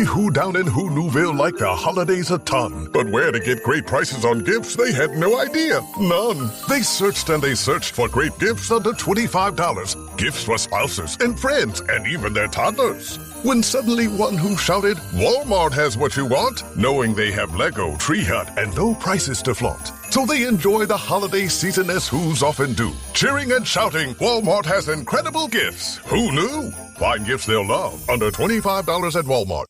Every who down in Who Newville liked the holidays a ton, but where to get great prices on gifts they had no idea. None. They searched and they searched for great gifts under $25. Gifts for spouses and friends and even their toddlers. When suddenly one who shouted, Walmart has what you want, knowing they have Lego, Tree Hut, and no prices to flaunt. So they enjoy the holiday season as who's often do. Cheering and shouting, Walmart has incredible gifts. Who knew? Find gifts they'll love under $25 at Walmart.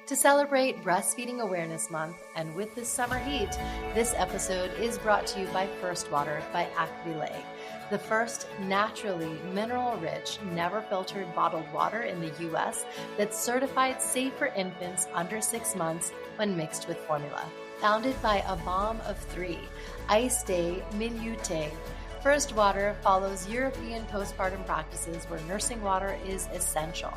To celebrate Breastfeeding Awareness Month and with this summer heat, this episode is brought to you by First Water by Aquilay, the first naturally mineral-rich, never-filtered bottled water in the U.S. that's certified safe for infants under 6 months when mixed with formula. Founded by a mom of 3, Aiste Minute, First Water follows European postpartum practices where nursing water is essential.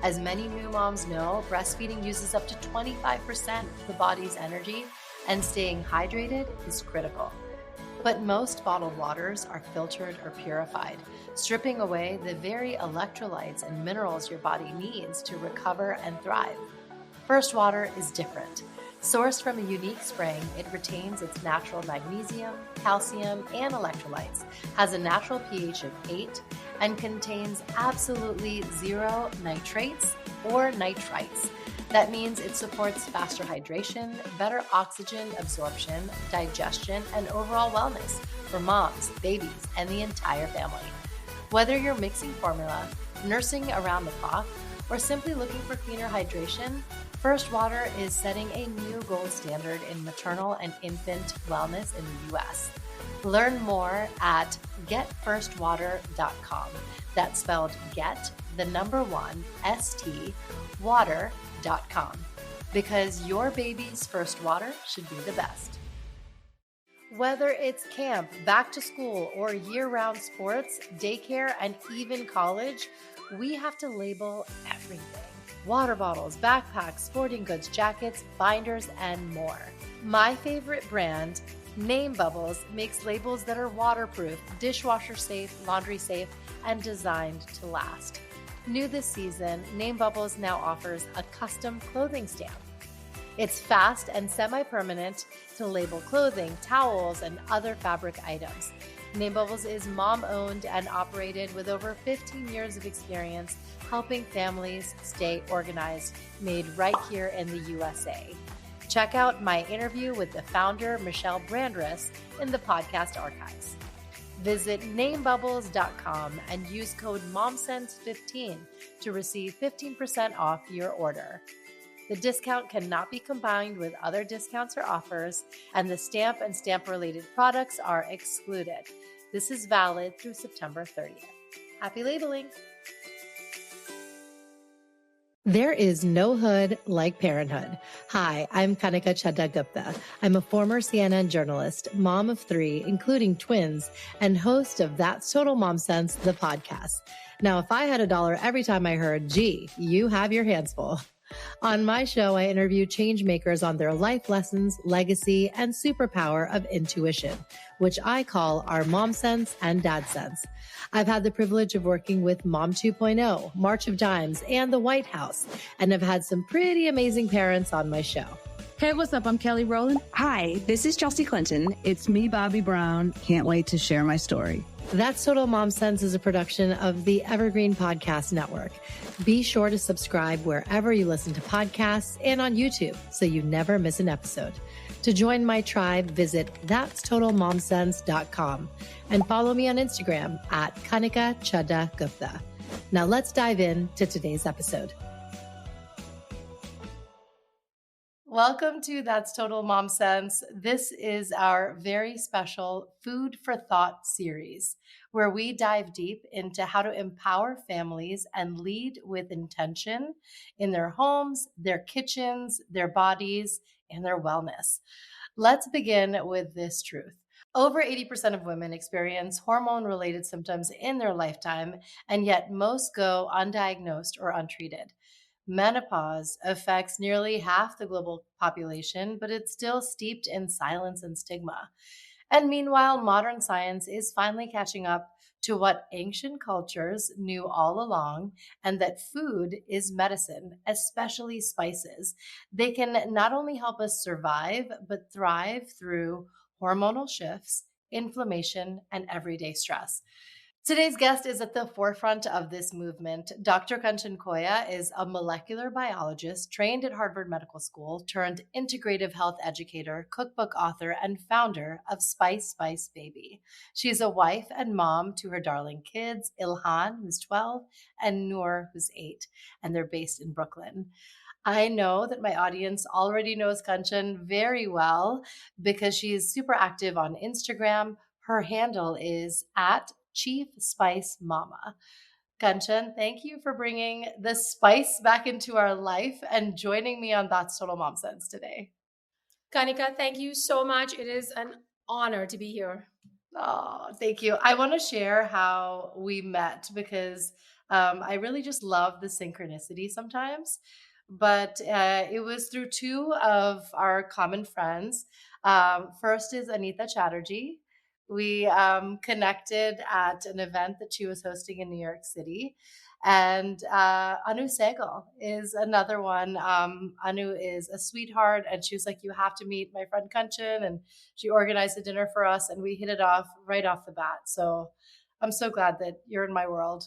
As many new moms know, breastfeeding uses up to 25% of the body's energy, and staying hydrated is critical. But most bottled waters are filtered or purified, stripping away the very electrolytes and minerals your body needs to recover and thrive. First Water is different. Sourced from a unique spring, it retains its natural magnesium, calcium, and electrolytes, has a natural pH of 8, and contains absolutely 0 nitrates or nitrites. That means it supports faster hydration, better oxygen absorption, digestion, and overall wellness for moms, babies, and the entire family. Whether you're mixing formula, nursing around the clock, or simply looking for cleaner hydration, First Water is setting a new gold standard in maternal and infant wellness in the U.S. Learn more at getfirstwater.com. That's spelled get, the number 1, ST, water.com. Because your baby's first water should be the best. Whether it's camp, back to school, or year-round sports, daycare, and even college, we have to label everything. Water bottles, backpacks, sporting goods, jackets, binders, and more. My favorite brand, Name Bubbles, makes labels that are waterproof, dishwasher safe, laundry safe, and designed to last. New this season, Name Bubbles now offers a custom clothing stamp. It's fast and semi-permanent to label clothing, towels, and other fabric items. Name Bubbles is mom-owned and operated with over 15 years of experience helping families stay organized, made right here in the USA. Check out my interview with the founder, Michelle Brandress, in the podcast archives. Visit namebubbles.com and use code MOMSENSE15 to receive 15% off your order. The discount cannot be combined with other discounts or offers, and the stamp and stamp-related products are excluded. This is valid through September 30th. Happy labeling! There is no hood like parenthood. Hi, I'm Kanchan Koya. I'm a former CNN journalist, mom of 3, including twins, and host of That's Total Mom Sense, the podcast. Now, if I had $1 every time I heard, gee, you have your hands full. On my show, I interview change makers on their life lessons, legacy, and superpower of intuition, which I call our Mom Sense and Dad Sense. I've had the privilege of working with Mom 2.0, March of Dimes, and the White House, and have had some pretty amazing parents on my show. Hey, what's up? I'm Kelly Rowland. Hi, this is Chelsea Clinton. It's me, Bobby Brown. Can't wait to share my story. That's Total Mom Sense is a production of the Evergreen Podcast Network. Be sure to subscribe wherever you listen to podcasts and on YouTube so you never miss an episode. To join my tribe, visit that'stotalmomsense.com and follow me on Instagram at Kanchan Koya. Now let's dive into today's episode. Welcome to That's Total Mom Sense. This is our very special Food for Thought series, where we dive deep into how to empower families and lead with intention in their homes, their kitchens, their bodies, and their wellness. Let's begin with this truth. Over 80% of women experience hormone-related symptoms in their lifetime, and yet most go undiagnosed or untreated. Menopause affects nearly half the global population, but it's still steeped in silence and stigma. And meanwhile, modern science is finally catching up to what ancient cultures knew all along, and that food is medicine, especially spices. They can not only help us survive, but thrive through hormonal shifts, inflammation, and everyday stress. Today's guest is at the forefront of this movement. Dr. Kanchan Koya is a molecular biologist trained at Harvard Medical School, turned integrative health educator, cookbook author, and founder of Spice Baby. She's a wife and mom to her darling kids, Ilhan, who's 12, and Noor, who's 8, and they're based in Brooklyn. I know that my audience already knows Kanchan very well because she is super active on Instagram. Her handle is at Chief Spice Mama. Kanchan, thank you for bringing the spice back into our life and joining me on That's Total Mom Sense today. Kanika, thank you so much. It is an honor to be here. Oh, thank you. I want to share how we met because I really just love the synchronicity sometimes. But it was through two of our common friends. First is Anita Chatterjee. We connected at an event that she was hosting in New York City. And Anu Segal is another one. Anu is a sweetheart, and she was like, "You have to meet my friend Kanchan," and she organized a dinner for us, and we hit it off right off the bat. So I'm so glad that you're in my world.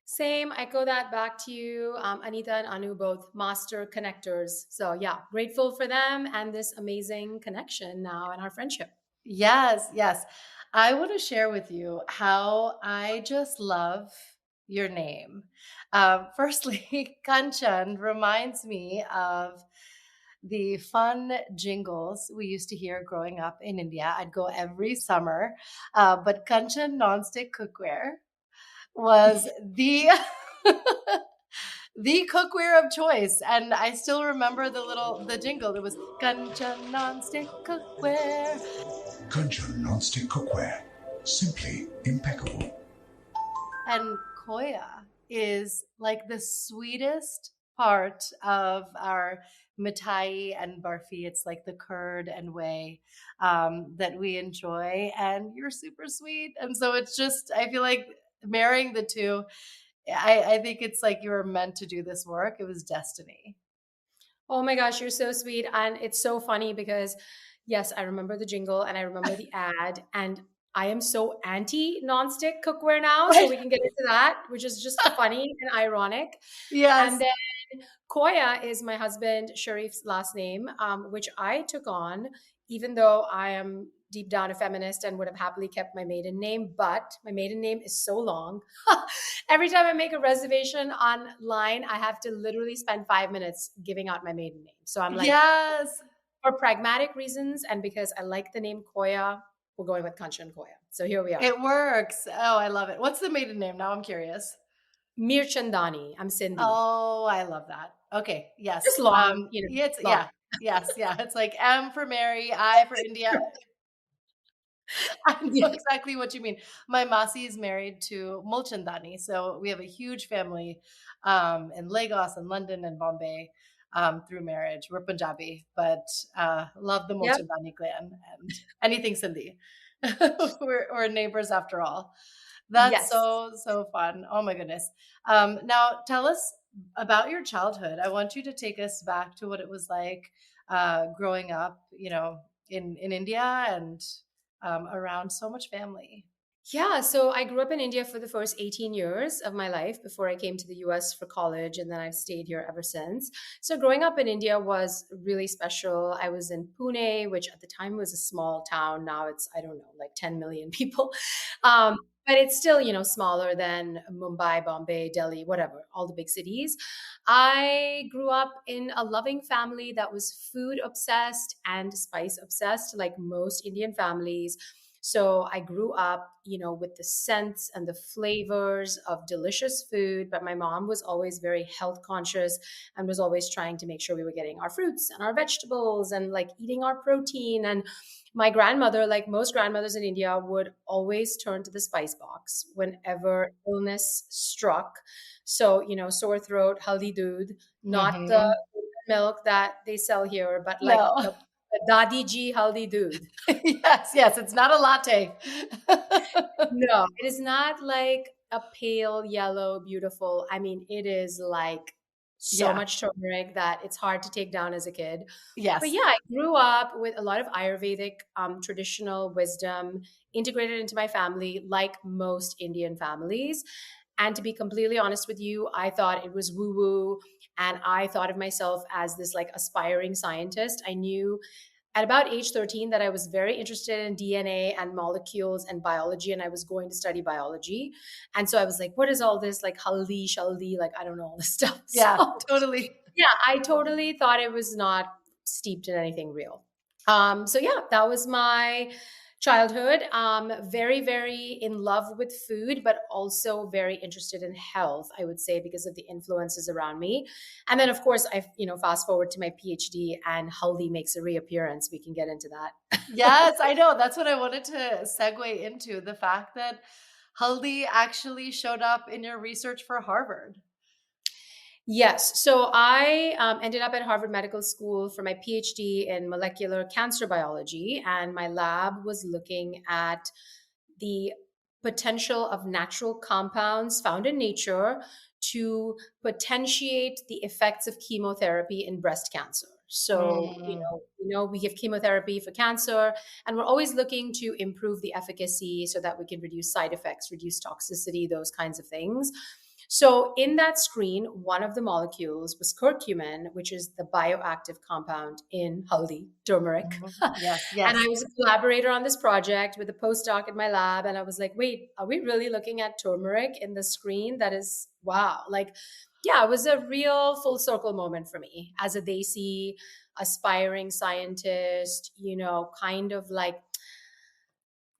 Same. I echo that back to you. Anita and Anu, both master connectors. So yeah, grateful for them and this amazing connection now and our friendship. Yes. I want to share with you how I just love your name. Firstly, Kanchan reminds me of the fun jingles we used to hear growing up in India. I'd go every summer, but Kanchan nonstick cookware was the the cookware of choice, and I still remember the jingle. It was Kanchan nonstick cookware. Kanchan non-stick cookware, simply impeccable. And Koya is like the sweetest part of our mithai and barfi. It's like the curd and whey that we enjoy, and you're super sweet. And so it's just, I feel like marrying the two, I think it's like you were meant to do this work. It was destiny. Oh my gosh, you're so sweet. And it's so funny because, yes, I remember the jingle and I remember the ad. And I am so anti nonstick cookware now. So we can get into that, which is just funny and ironic. Yes. And then Koya is my husband Sharif's last name, which I took on, even though I am deep down a feminist and would have happily kept my maiden name. But my maiden name is so long. Every time I make a reservation online, I have to literally spend 5 minutes giving out my maiden name. So I'm like, yes, for pragmatic reasons and because I like the name Koya, we're going with Kanchan Koya. So here we are. It works. Oh, I love it. What's the maiden name? Now I'm curious. Mir Chandani. I'm Sindhi. Oh, I love that. Okay. Yes. Just long. It's long. Yeah. Yes. Yeah. It's like M for Mary, I for India. I know exactly what you mean. My Masi is married to Mulchandani. So we have a huge family in Lagos and London and Bombay through marriage. We're Punjabi, but love the Mulchandani clan and anything Sindhi. we're neighbors after all. That's so fun. Oh my goodness. Now tell us about your childhood. I want you to take us back to what it was like growing up, in India and around so much family. Yeah, so I grew up in India for the first 18 years of my life before I came to the US for college, and then I've stayed here ever since. So growing up in India was really special. I was in Pune, which at the time was a small town. Now it's, I don't know, like 10 million people. But it's still, smaller than Mumbai, Bombay, Delhi, whatever, all the big cities. I grew up in a loving family that was food obsessed and spice obsessed, like most Indian families. So I grew up, with the scents and the flavors of delicious food, but my mom was always very health conscious and was always trying to make sure we were getting our fruits and our vegetables and like eating our protein. And my grandmother, like most grandmothers in India, would always turn to the spice box whenever illness struck. So, sore throat, haldi doodh, not the milk that they sell here, but like the Dadi ji haldi doodh. Yes, it's not a latte. No, it is not like a pale yellow, beautiful. I mean, it is like so Yeah. much turmeric that it's hard to take down as a kid. But Yes. yeah, I grew up with a lot of Ayurvedic traditional wisdom integrated into my family, like most Indian families. And to be completely honest with you, I thought it was woo woo. And I thought of myself as this like aspiring scientist. I knew at about age 13 that I was very interested in DNA and molecules and biology, and I was going to study biology. And so I was like, what is all this like haldi, shaldi? Like, I don't know all this stuff. Yeah, So totally. yeah, I totally thought it was not steeped in anything real. So yeah, that was my childhood. Very, very in love with food, but also very interested in health, I would say, because of the influences around me. And then, of course, fast forward to my PhD, and haldi makes a reappearance. We can get into that. Yes, I know. That's what I wanted to segue into, the fact that haldi actually showed up in your research for Harvard. Yes. So I ended up at Harvard Medical School for my PhD in molecular cancer biology, and my lab was looking at the potential of natural compounds found in nature to potentiate the effects of chemotherapy in breast cancer. So, we give chemotherapy for cancer, and we're always looking to improve the efficacy so that we can reduce side effects, reduce toxicity, those kinds of things. So in that screen, one of the molecules was curcumin, which is the bioactive compound in haldi, turmeric. Yes, And I was a collaborator on this project with a postdoc in my lab. And I was like, wait, are we really looking at turmeric in the screen? That is, wow. Like, yeah, it was a real full circle moment for me as a desi, aspiring scientist, kind of like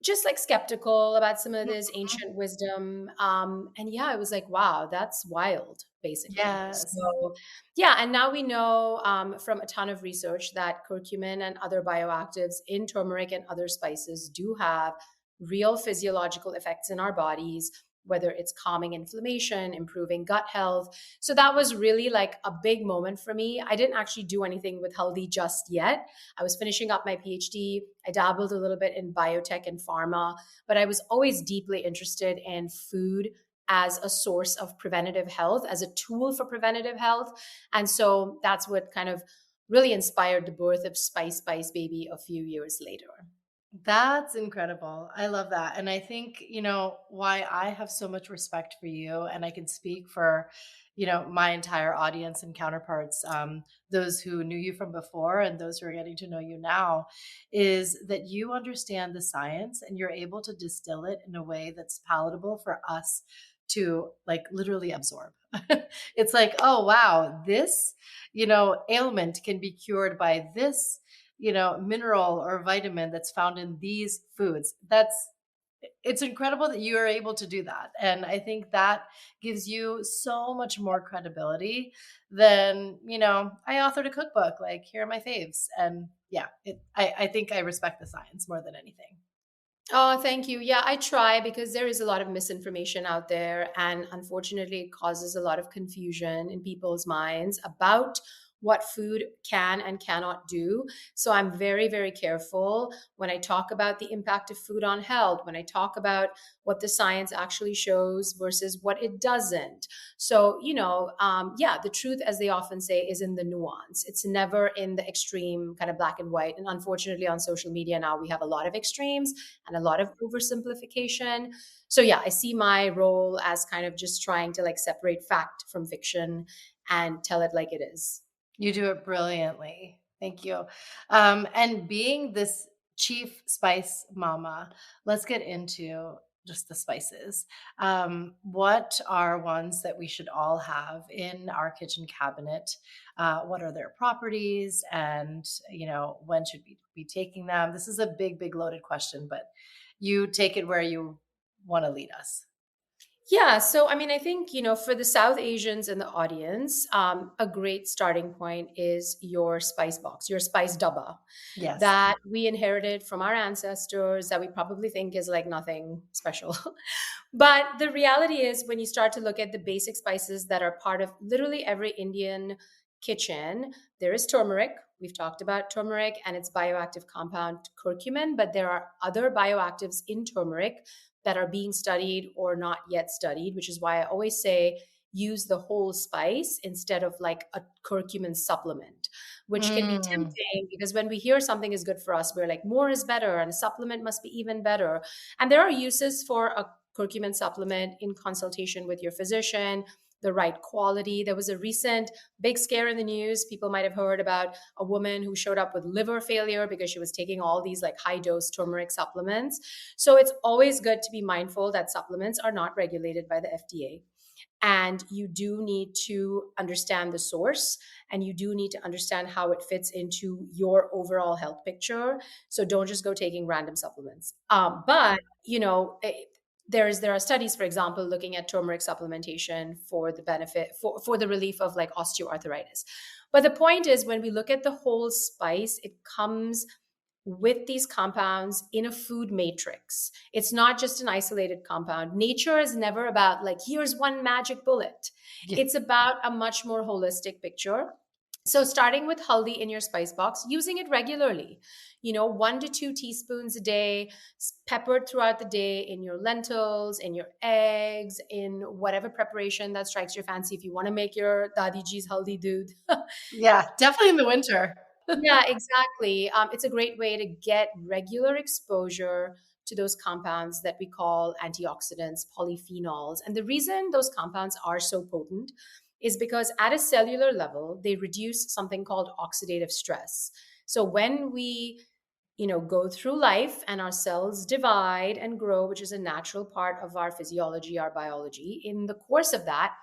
just like skeptical about some of this ancient wisdom. And yeah, I was like, wow, that's wild, basically. Yes. So yeah, and now we know from a ton of research that curcumin and other bioactives in turmeric and other spices do have real physiological effects in our bodies, whether it's calming inflammation, improving gut health. So that was really like a big moment for me. I didn't actually do anything with haldi just yet. I was finishing up my PhD. I dabbled a little bit in biotech and pharma, but I was always deeply interested in food as a source of preventative health, as a tool for preventative health. And so that's what kind of really inspired the birth of Spice Baby a few years later. That's incredible. I love that. And I think, why I have so much respect for you, and I can speak for, my entire audience and counterparts, those who knew you from before and those who are getting to know you now, is that you understand the science and you're able to distill it in a way that's palatable for us to like literally absorb. It's like, oh, wow, this, ailment can be cured by this mineral or vitamin that's found in these foods. It's incredible that you are able to do that. And I think that gives you so much more credibility than, I authored a cookbook, like here are my faves. And yeah, I think I respect the science more than anything. Oh, thank you. Yeah, I try because there is a lot of misinformation out there. And unfortunately, it causes a lot of confusion in people's minds about what food can and cannot do. So I'm very, very careful when I talk about the impact of food on health, when I talk about what the science actually shows versus what it doesn't. So, the truth, as they often say, is in the nuance. It's never in the extreme kind of black and white. And unfortunately, on social media now, we have a lot of extremes and a lot of oversimplification. So yeah, I see my role as kind of just trying to like separate fact from fiction and tell it like it is. You do it brilliantly. Thank you. And being this chief spice mama, let's get into just the spices. What are ones that we should all have in our kitchen cabinet? What are their properties? And, when should we be taking them? This is a big, big loaded question, but you take it where you want to lead us. Yeah. So, I mean, I think, for the South Asians in the audience, a great starting point is your spice box, your spice dabba. Yes. That we inherited from our ancestors that we probably think is like nothing special. But the reality is when you start to look at the basic spices that are part of literally every Indian kitchen, there is turmeric. We've talked about turmeric and its bioactive compound curcumin, but there are other bioactives in turmeric that are being studied or not yet studied, which is why I always say use the whole spice instead of like a curcumin supplement, which can be tempting because when we hear something is good for us, we're like, more is better and a supplement must be even better. And there are uses for a curcumin supplement in consultation with your physician, the right quality. There was a recent big scare in the news. People might have heard about a woman who showed up with liver failure because she was taking all these like high dose turmeric supplements. So it's always good to be mindful that supplements are not regulated by the FDA. And you do need to understand the source and you do need to understand how it fits into your overall health picture. So don't just go taking random supplements. But, you know, there are studies, for example, looking at turmeric supplementation for the benefit for the relief of like osteoarthritis. But the point is, when we look at the whole spice, it comes with these compounds in a food matrix. It's not just an isolated compound. Nature is never about like, here's one magic bullet. Yeah. It's about a much more holistic picture. So starting with haldi in your spice box, using it regularly, 1 to 2 teaspoons a day, peppered throughout the day in your lentils, in your eggs, in whatever preparation that strikes your fancy. If you want to make your Dadi Ji's haldi doodh. Yeah, definitely in the winter. Yeah, exactly. It's a great way to get regular exposure to those compounds that we call antioxidants, polyphenols. And the reason those compounds are so potent is because at a cellular level, they reduce something called oxidative stress. So when we, go through life and our cells divide and grow, which is a natural part of our physiology, our biology, in the course of that,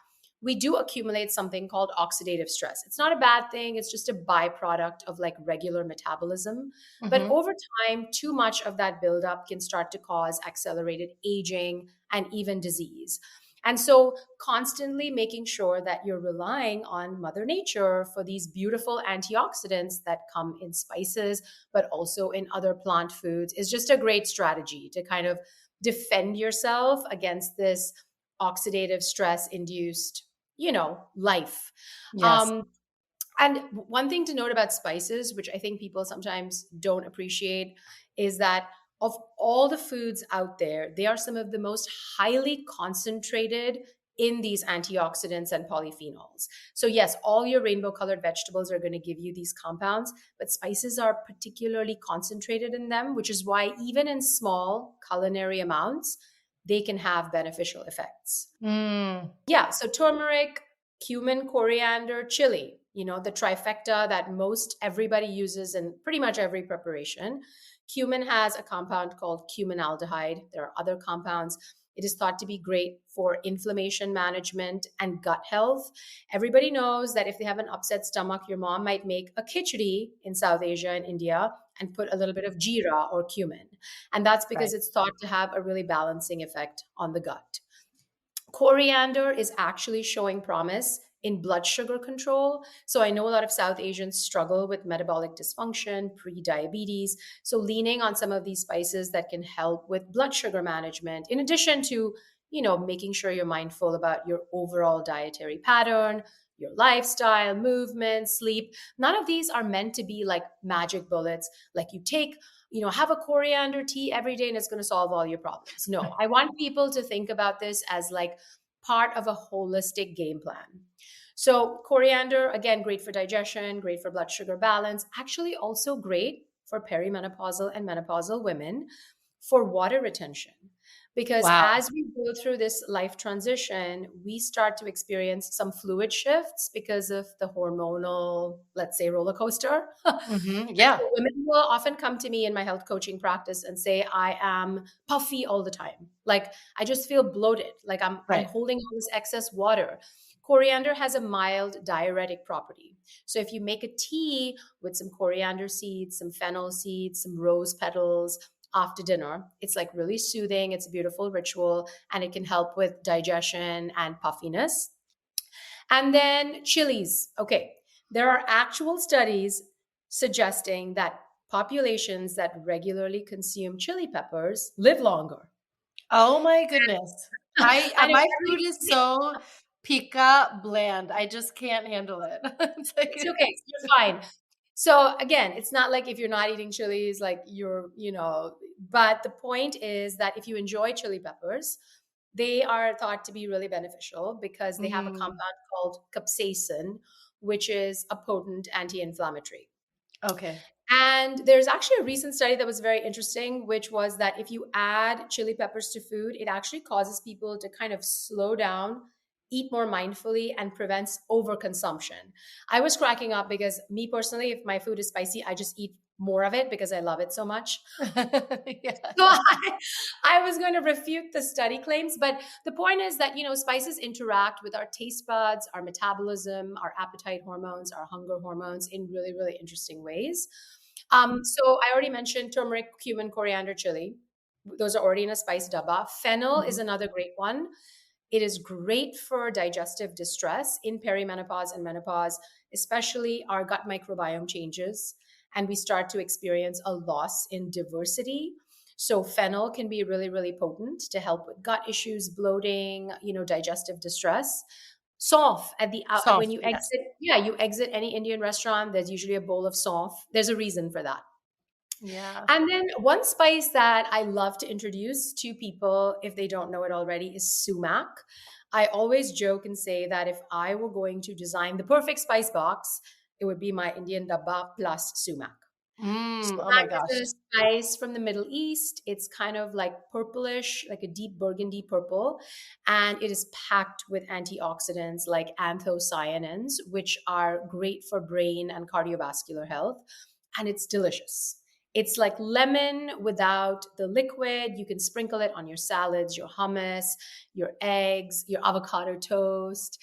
we do accumulate something called oxidative stress. It's not a bad thing. It's just a byproduct of like regular metabolism. Mm-hmm. But over time, too much of that buildup can start to cause accelerated aging and even disease. And so constantly making sure that you're relying on Mother Nature for these beautiful antioxidants that come in spices, but also in other plant foods is just a great strategy to kind of defend yourself against this oxidative stress induced life. Yes. And one thing to note about spices, which I think people sometimes don't appreciate, is that of all the foods out there, they are some of the most highly concentrated in these antioxidants and polyphenols. So yes, all your rainbow colored vegetables are going to give you these compounds, but spices are particularly concentrated in them, which is why even in small culinary amounts, they can have beneficial effects. Yeah, so turmeric, cumin, coriander, chili, the trifecta that most everybody uses in pretty much every preparation. Cumin has a compound called cuminaldehyde. There are other compounds. It is thought to be great for inflammation management and gut health. Everybody knows that if they have an upset stomach, your mom might make a khichdi in South Asia and India and put a little bit of jeera or cumin. And that's because it's thought to have a really balancing effect on the gut. Coriander is actually showing promise in blood sugar control. So I know a lot of South Asians struggle with metabolic dysfunction, pre-diabetes. So leaning on some of these spices that can help with blood sugar management, in addition to, making sure you're mindful about your overall dietary pattern, your lifestyle, movement, sleep. None of these are meant to be like magic bullets, like you take, have a coriander tea every day and it's going to solve all your problems. No, I want people to think about this as like part of a holistic game plan. So coriander, again, great for digestion, great for blood sugar balance, actually also great for perimenopausal and menopausal women for water retention. Because as we go through this life transition, we start to experience some fluid shifts because of the hormonal, let's say, roller coaster. Yeah. So women will often come to me in my health coaching practice and say, I am puffy all the time. Like, I just feel bloated. Like I'm holding all this excess water. Coriander has a mild diuretic property. So if you make a tea with some coriander seeds, some fennel seeds, some rose petals, after dinner, it's like really soothing. It's a beautiful ritual and it can help with digestion and puffiness. And then chilies. Okay. There are actual studies suggesting that populations that regularly consume chili peppers live longer. Oh my goodness. My food is so Pica bland. I just can't handle it. It's like, It's okay. You're fine. So again, it's not like if you're not eating chilies, like but the point is that if you enjoy chili peppers, they are thought to be really beneficial because they have a Mm, compound called capsaicin, which is a potent anti-inflammatory. okay. And there's actually a recent study that was very interesting, which was that if you add chili peppers to food, it actually causes people to kind of slow down, eat more mindfully, and prevents overconsumption. I was cracking up because me personally, if my food is spicy, I just eat more of it because I love it so much. Yeah. So I was going to refute the study claims, but the point is that, spices interact with our taste buds, our metabolism, our appetite hormones, our hunger hormones in really, really interesting ways. So I already mentioned turmeric, cumin, coriander, chili. Those are already in a spice dabba. Fennel is Mhm. another great one. It is great for digestive distress in perimenopause and menopause, especially our gut microbiome changes, and we start to experience a loss in diversity. So fennel can be really, really potent to help with gut issues, bloating, digestive distress. Saunf at the out when Soft, you yes. exit, yeah, you exit any Indian restaurant, there's usually a bowl of saunf. There's a reason for that. Yeah. And then one spice that I love to introduce to people if they don't know it already is sumac. I always joke and say that if I were going to design the perfect spice box, it would be my Indian dabba plus sumac. Oh my Sumac gosh. is a spice from the Middle East. It's kind of like purplish, like a deep burgundy purple, and it is packed with antioxidants like anthocyanins, which are great for brain and cardiovascular health. And it's delicious. It's like lemon without the liquid. You can sprinkle it on your salads, your hummus, your eggs, your avocado toast.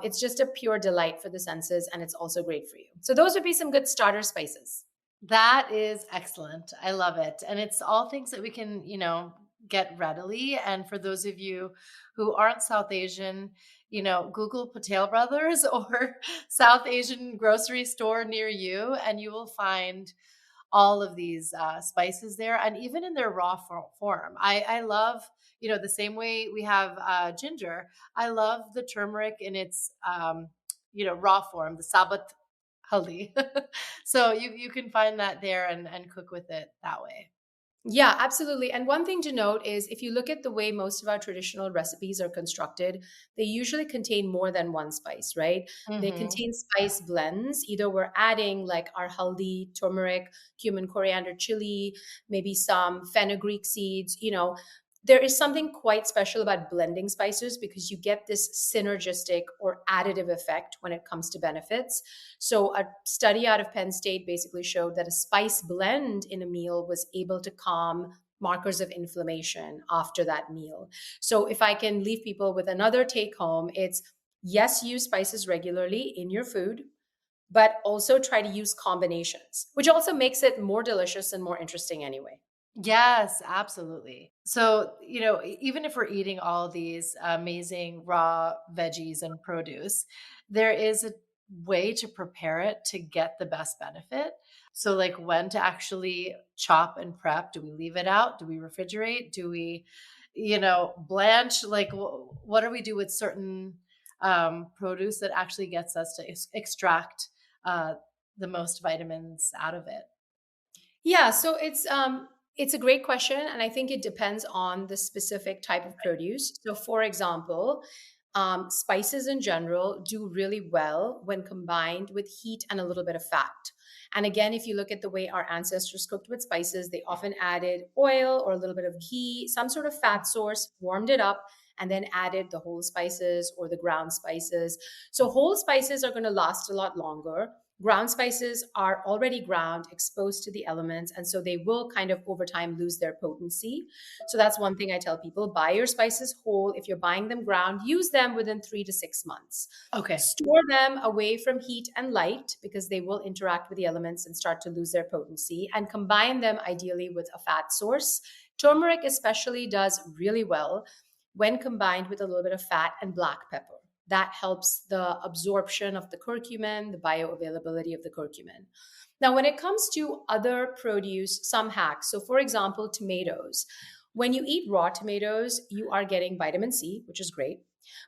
It's just a pure delight for the senses, and it's also great for you. So, those would be some good starter spices. That is excellent. I love it. And it's all things that we can, get readily. And for those of you who aren't South Asian, Google Patel Brothers or South Asian grocery store near you, and you will find all of these spices there, and even in their raw form. I love, the same way we have ginger. I love the turmeric in its, raw form, the sabat haldi. So you can find that there and cook with it that way. Yeah, absolutely. And one thing to note is if you look at the way most of our traditional recipes are constructed, they usually contain more than one spice, right? They Hmm. contain spice blends. Either we're adding like our haldi, turmeric, cumin, coriander, chili, maybe some fenugreek seeds, there is something quite special about blending spices because you get this synergistic or additive effect when it comes to benefits. So, a study out of Penn State basically showed that a spice blend in a meal was able to calm markers of inflammation after that meal. So, if I can leave people with another take home, it's yes, use spices regularly in your food, but also try to use combinations, which also makes it more delicious and more interesting anyway. Yes, absolutely. So, even if we're eating all these amazing raw veggies and produce, there is a way to prepare it to get the best benefit. So, like when to actually chop and prep. Do we leave it out? Do we refrigerate? Do we, blanch? Like, what do we do with certain produce that actually gets us to extract uh, the most vitamins out of it? Yeah, so it's a great question, and I think it depends on the specific type of produce. So, for example, spices in general do really well when combined with heat and a little bit of fat. And again, if you look at the way our ancestors cooked with spices, they often added oil or a little bit of ghee, some sort of fat source, warmed it up, and then added the whole spices or the ground spices. So, whole spices are going to last a lot longer. Ground spices are already ground, exposed to the elements, and so they will kind of over time lose their potency. So that's one thing I tell people: buy your spices whole. If you're buying them ground, use them within 3 to 6 months. Okay. Store them away from heat and light because they will interact with the elements and start to lose their potency, and combine them ideally with a fat source. Turmeric, especially, does really well when combined with a little bit of fat and black pepper. That helps the absorption of the curcumin, the bioavailability of the curcumin. Now, when it comes to other produce, some hacks. So, for example, tomatoes. When you eat raw tomatoes, you are getting vitamin C, which is great.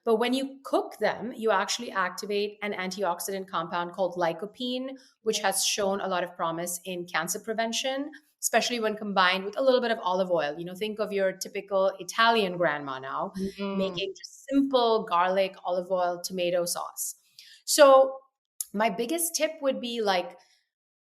But when you cook them, you actually activate an antioxidant compound called lycopene, which has shown a lot of promise in cancer prevention, especially when combined with a little bit of olive oil. Think of your typical Italian grandma now Mm. making just simple garlic, olive oil, tomato sauce. So, my biggest tip would be like,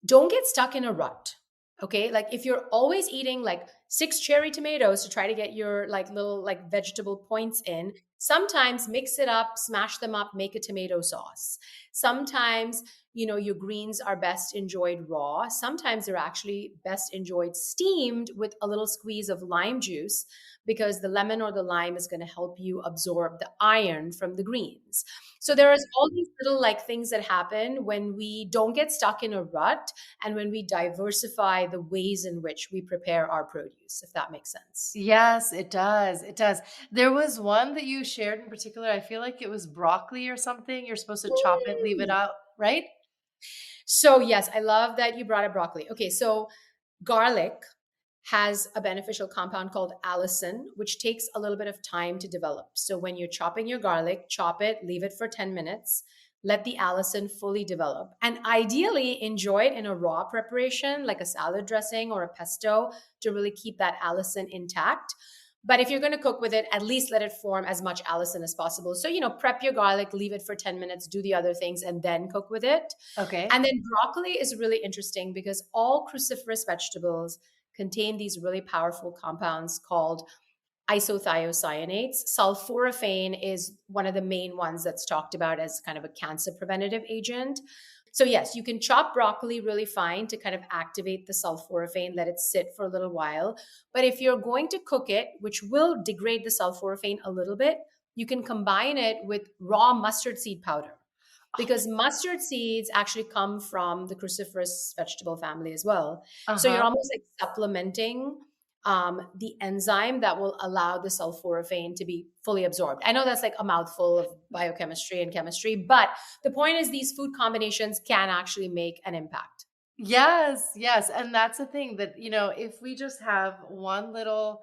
don't get stuck in a rut. Okay. Like if you're always eating like 6 cherry tomatoes to try to get your like little like vegetable points in, sometimes mix it up, smash them up, make a tomato sauce. Sometimes, your greens are best enjoyed raw. Sometimes they're actually best enjoyed steamed with a little squeeze of lime juice because the lemon or the lime is going to help you absorb the iron from the greens. So there is all these little like things that happen when we don't get stuck in a rut and when we diversify the ways in which we prepare our produce, if that makes sense. Yes, it does. It does. There was one that you shared in particular. I feel like it was broccoli or something. You're supposed to chop it, leave it out, right? So, yes, I love that you brought up broccoli. Okay, so garlic has a beneficial compound called allicin, which takes a little bit of time to develop. So, when you're chopping your garlic, chop it, leave it for 10 minutes, let the allicin fully develop, and ideally enjoy it in a raw preparation like a salad dressing or a pesto to really keep that allicin intact. But if you're going to cook with it, at least let it form as much allicin as possible. So, prep your garlic, leave it for 10 minutes, do the other things, and then cook with it. Okay. And then broccoli is really interesting because all cruciferous vegetables contain these really powerful compounds called isothiocyanates. Sulforaphane is one of the main ones that's talked about as kind of a cancer preventative agent. So yes, you can chop broccoli really fine to kind of activate the sulforaphane, let it sit for a little while. But if you're going to cook it, which will degrade the sulforaphane a little bit, you can combine it with raw mustard seed powder because mustard seeds actually come from the cruciferous vegetable family as well. So you're almost like supplementing the enzyme that will allow the sulforaphane to be fully absorbed. I know that's like a mouthful of biochemistry and chemistry, but the point is these food combinations can actually make an impact. Yes, yes. And that's the thing that, if we just have one little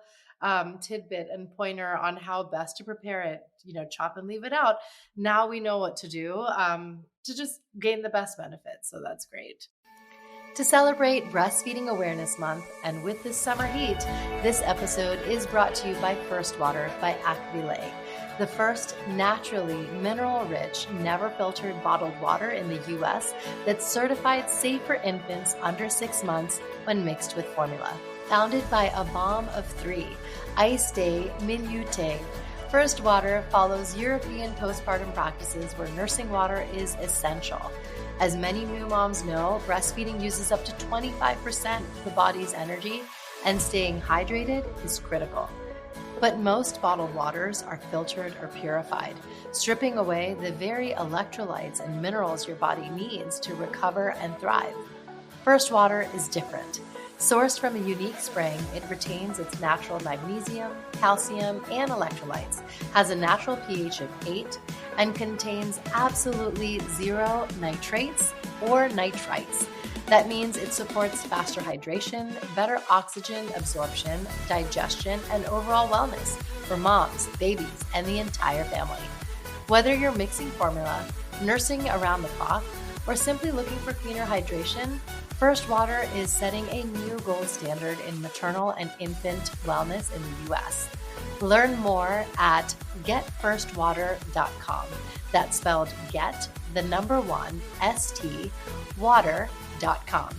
tidbit and pointer on how best to prepare it, chop and leave it out, now we know what to do to just gain the best benefits. So that's great. To celebrate Breastfeeding Awareness Month and with this summer heat, this episode is brought to you by First Water by Akvile, the first naturally mineral-rich, never filtered bottled water in the U.S. that's certified safe for infants under 6 months when mixed with formula. Founded by a mom of 3, Aiste Minute, First Water follows European postpartum practices where nursing water is essential. As many new moms know, breastfeeding uses up to 25% of the body's energy, and staying hydrated is critical. But most bottled waters are filtered or purified, stripping away the very electrolytes and minerals your body needs to recover and thrive. First Water is different. Sourced from a unique spring, it retains its natural magnesium, calcium, and electrolytes, has a natural pH of 8, and contains absolutely 0 nitrates or nitrites. That means it supports faster hydration, better oxygen absorption, digestion, and overall wellness for moms, babies, and the entire family. Whether you're mixing formula, nursing around the clock, or simply looking for cleaner hydration, First Water is setting a new gold standard in maternal and infant wellness in the U.S. Learn more at getfirstwater.com. That's spelled get, the number 1, ST, water.com.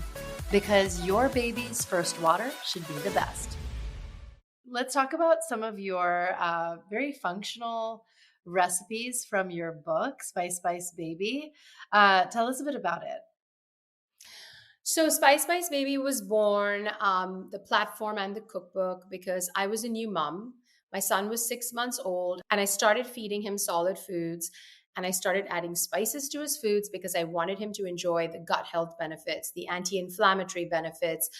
Because your baby's first water should be the best. Let's talk about some of your very functional recipes from your book, Spice Baby. Tell us a bit about it. So Spice Baby was born, the platform and the cookbook, because I was a new mom. My son was 6 months old and I started feeding him solid foods and I started adding spices to his foods because I wanted him to enjoy the gut health benefits, the anti-inflammatory benefits.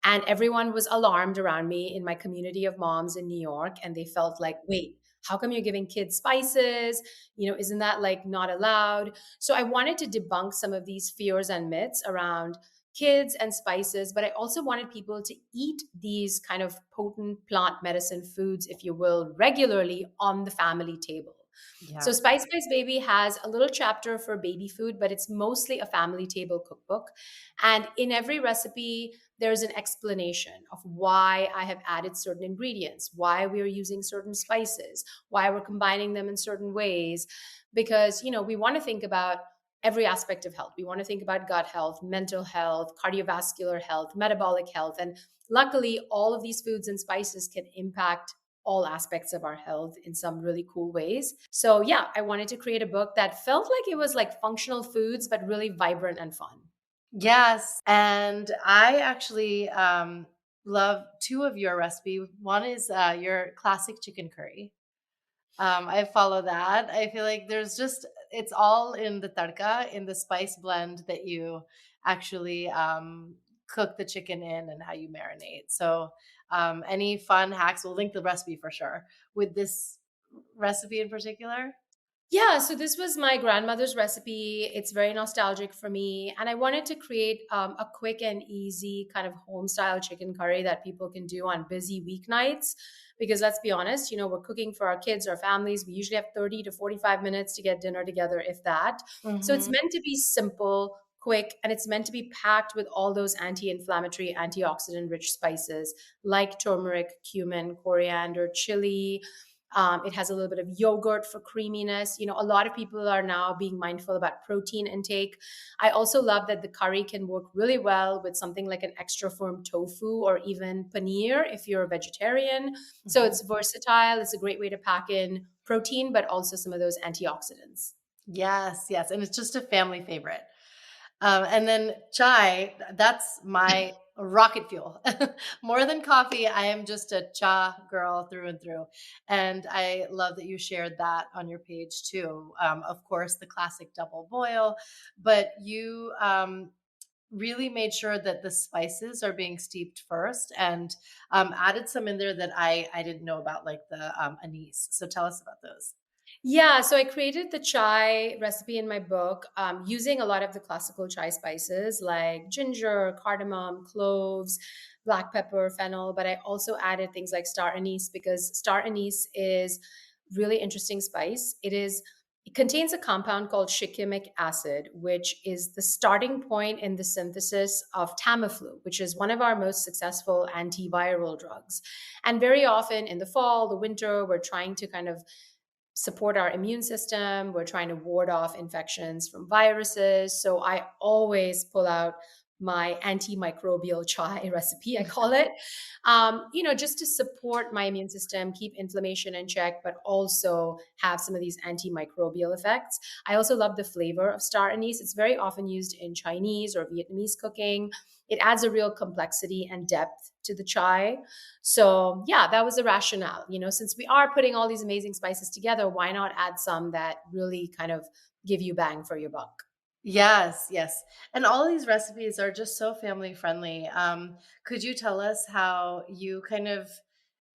And everyone was alarmed around me in my community of moms in New York. And they felt like, wait, how come you're giving kids spices? Isn't that like not allowed? So I wanted to debunk some of these fears and myths around kids and spices, but I also wanted people to eat these kind of potent plant medicine foods, if you will, regularly on the family table. Yeah. So Spice Baby has a little chapter for baby food, but it's mostly a family table cookbook. And in every recipe, there's an explanation of why I have added certain ingredients, why we're using certain spices, why we're combining them in certain ways. Because, we want to think about every aspect of health. We want to think about gut health, mental health, cardiovascular health, metabolic health. And luckily, all of these foods and spices can impact all aspects of our health in some really cool ways. So yeah, I wanted to create a book that felt like it was like functional foods, but really vibrant and fun. Yes. And I actually love two of your recipes. One is your classic chicken curry. I follow that. I feel like it's all in the tadka, in the spice blend that you actually cook the chicken in and how you marinate. So, any fun hacks? We'll link the recipe for sure with this recipe in particular. Yeah, so this was my grandmother's recipe. It's very nostalgic for me. And I wanted to create a quick and easy kind of home style chicken curry that people can do on busy weeknights. Because let's be honest, we're cooking for our kids, our families. We usually have 30 to 45 minutes to get dinner together, if that. So it's meant to be simple, quick, and it's meant to be packed with all those anti inflammatory, antioxidant rich spices like turmeric, cumin, coriander, chili. It has a little bit of yogurt for creaminess. A lot of people are now being mindful about protein intake. I also love that the curry can work really well with something like an extra firm tofu or even paneer if you're a vegetarian. So it's versatile. It's a great way to pack in protein, but also some of those antioxidants. Yes, yes. And it's just a family favorite. And then chai, that's my rocket fuel. More than coffee, I am just a cha girl through and through. And I love that you shared that on your page too. Of course, the classic double boil, but you really made sure that the spices are being steeped first and added some in there that I didn't know about, like the anise. So tell us about those. Yeah, so I created the chai recipe in my book using a lot of the classical chai spices like ginger, cardamom, cloves, black pepper, fennel, but I also added things like star anise because star anise is really interesting spice. It contains a compound called shikimic acid, which is the starting point in the synthesis of Tamiflu, which is one of our most successful antiviral drugs. And very often in the fall, the winter, we're trying to kind of support our immune system. We're trying to ward off infections from viruses. So I always pull out my antimicrobial chai recipe, I call it, just to support my immune system, keep inflammation in check, but also have some of these antimicrobial effects. I also love the flavor of star anise. It's very often used in Chinese or Vietnamese cooking. It adds a real complexity and depth to the chai. So yeah, that was the rationale. Since we are putting all these amazing spices together, why not add some that really kind of give you bang for your buck? Yes, yes. And all these recipes are just so family friendly. Could you tell us how you kind of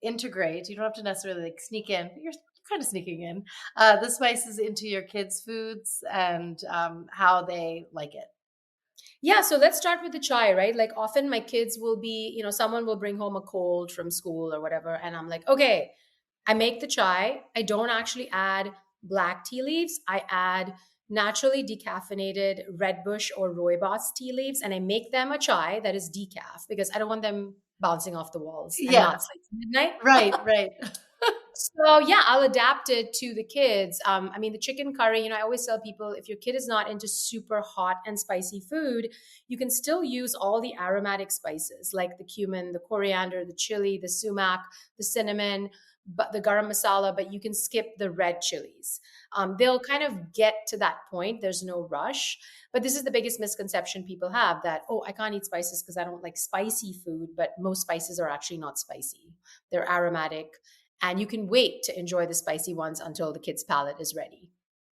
integrate? You don't have to necessarily like sneak in, but you're kind of sneaking in the spices into your kids' foods and how they like it. Yeah, so let's start with the chai, right? Like often my kids will be, someone will bring home a cold from school or whatever. And I'm like, okay, I make the chai. I don't actually add black tea leaves. I add naturally decaffeinated red bush or rooibos tea leaves. And I make them a chai that is decaf because I don't want them bouncing off the walls and Yeah, not sleep midnight. right, right. So yeah, I'll adapt it to the kids. The chicken curry, I always tell people if your kid is not into super hot and spicy food, you can still use all the aromatic spices like the cumin, the coriander, the chili, the sumac, the cinnamon, but the garam masala, but you can skip the red chilies. They'll kind of get to that point. There's no rush. But this is the biggest misconception people have that, oh, I can't eat spices because I don't like spicy food, but most spices are actually not spicy. They're aromatic. And you can wait to enjoy the spicy ones until the kid's palate is ready.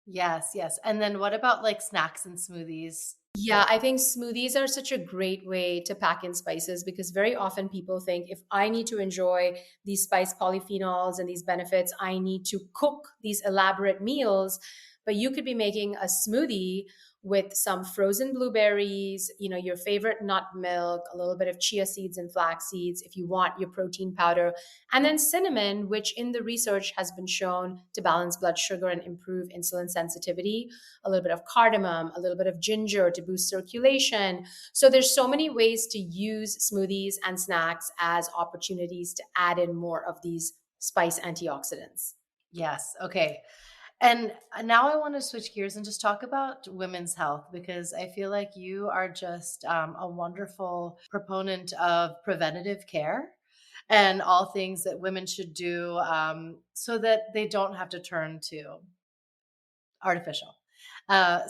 Yes, yes. And then what about like snacks and smoothies? Yeah, I think smoothies are such a great way to pack in spices because very often people think if I need to enjoy these spice polyphenols and these benefits, I need to cook these elaborate meals. but you could be making a smoothie with some frozen blueberries, your favorite nut milk, a little bit of chia seeds and flax seeds if you want your protein powder, and then cinnamon, which in the research has been shown to balance blood sugar and improve insulin sensitivity, a little bit of cardamom, a little bit of ginger to boost circulation. So there's so many ways to use smoothies and snacks as opportunities to add in more of these spice antioxidants. Yes. Okay. And now I want to switch gears and just talk about women's health, because I feel like you are just a wonderful proponent of preventative care and all things that women should do so that they don't have to turn to artificial.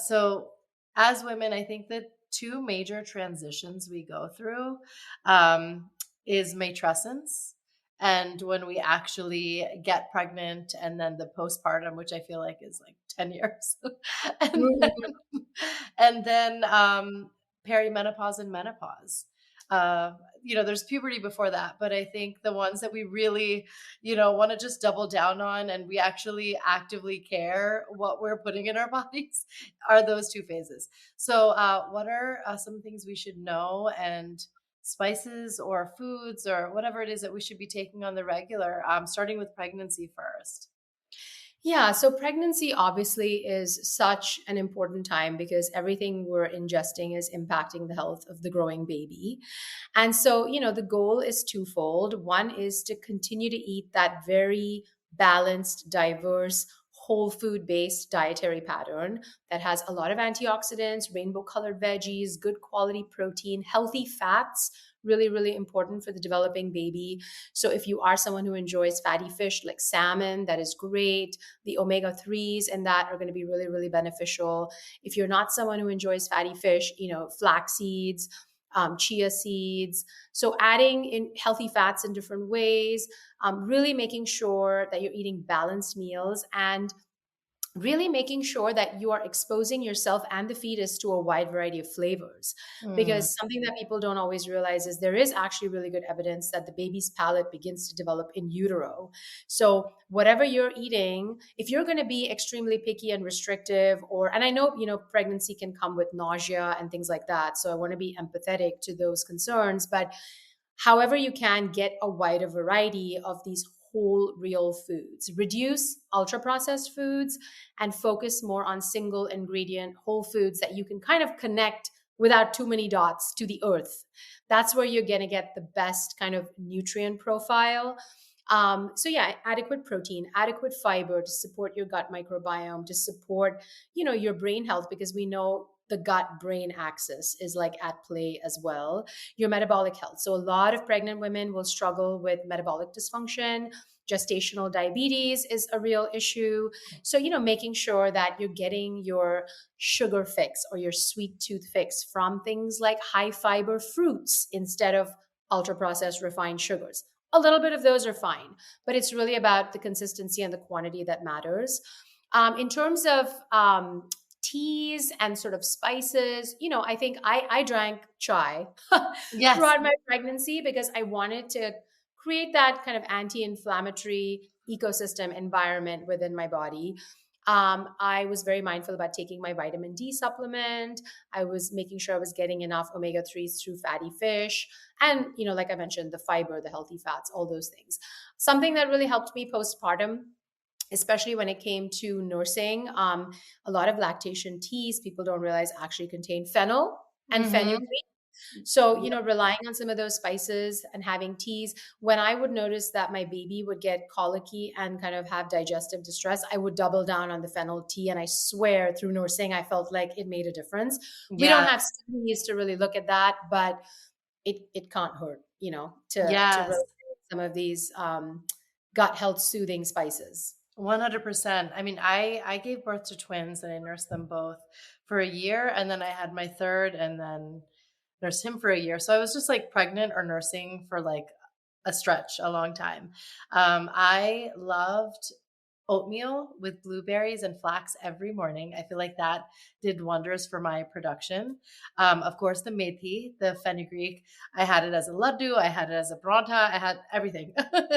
So as women, I think that two major transitions we go through is matrescence, and when we actually get pregnant, and then the postpartum, which I feel like is like 10 years. and then perimenopause and menopause. There's puberty before that, but I think the ones that we really, want to just double down on, and we actually actively care what we're putting in our bodies, are those two phases. So what are some things we should know, and spices or foods or whatever it is that we should be taking on the regular, starting with pregnancy first? Yeah, so pregnancy obviously is such an important time because everything we're ingesting is impacting the health of the growing baby. And so, the goal is twofold. One is to continue to eat that very balanced, diverse, whole food based dietary pattern that has a lot of antioxidants, rainbow colored veggies, good quality protein, healthy fats, really, really important for the developing baby. So if you are someone who enjoys fatty fish like salmon, that is great. The omega-3s and that are going to be really, really beneficial. If you're not someone who enjoys fatty fish, flax seeds, chia seeds. So adding in healthy fats in different ways, really making sure that you're eating balanced meals, and really making sure that you are exposing yourself and the fetus to a wide variety of flavors. Because something that people don't always realize is there is actually really good evidence that the baby's palate begins to develop in utero. So whatever you're eating, if you're going to be extremely picky and restrictive, and I know, pregnancy can come with nausea and things like that. So I want to be empathetic to those concerns, but however you can get a wider variety of these whole real foods, reduce ultra processed foods, and focus more on single ingredient whole foods that you can kind of connect without too many dots to the earth. That's where you're going to get the best kind of nutrient profile. So yeah, adequate protein, adequate fiber to support your gut microbiome, to support, your brain health, because we know the gut brain axis is like at play as well. Your metabolic health. So a lot of pregnant women will struggle with metabolic dysfunction. Gestational diabetes is a real issue. So, making sure that you're getting your sugar fix or your sweet tooth fix from things like high fiber fruits instead of ultra processed refined sugars. A little bit of those are fine, but it's really about the consistency and the quantity that matters. In terms of teas and sort of spices, I think I drank chai Yes. throughout my pregnancy because I wanted to create that kind of anti-inflammatory ecosystem environment within my body. I was very mindful about taking my vitamin D supplement. I was making sure I was getting enough omega-3s through fatty fish. And, like I mentioned, the fiber, the healthy fats, all those things. Something that really helped me postpartum, especially when it came to nursing, a lot of lactation teas, people don't realize, actually contain fennel and fenugreek. So, relying on some of those spices and having teas. When I would notice that my baby would get colicky and kind of have digestive distress, I would double down on the fennel tea. And I swear through nursing, I felt like it made a difference. Yeah. We don't have studies to really look at that, but it can't hurt, to really some of these gut health soothing spices. 100%. I mean, I gave birth to twins and I nursed them both for a year. And then I had my third and then nursed him for a year. So I was just like pregnant or nursing for like a stretch, a long time. I loved oatmeal with blueberries and flax every morning. I feel like that did wonders for my production. Of course, the methi, the fenugreek, I had it as a laddu, I had it as a paratha, I had everything.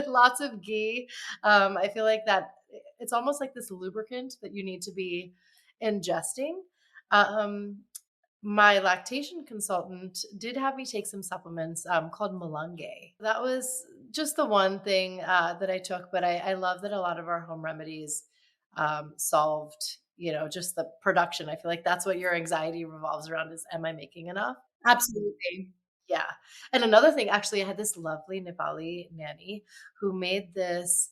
Lots of ghee. I feel like that it's almost like this lubricant that you need to be ingesting. Um, my lactation consultant did have me take some supplements called Malunge. That was just the one thing that I took, but I love that a lot of our home remedies solved, just the production. I feel like that's what your anxiety revolves around is, am I making enough? Absolutely. Yeah. And another thing, actually, I had this lovely Nepali nanny who made this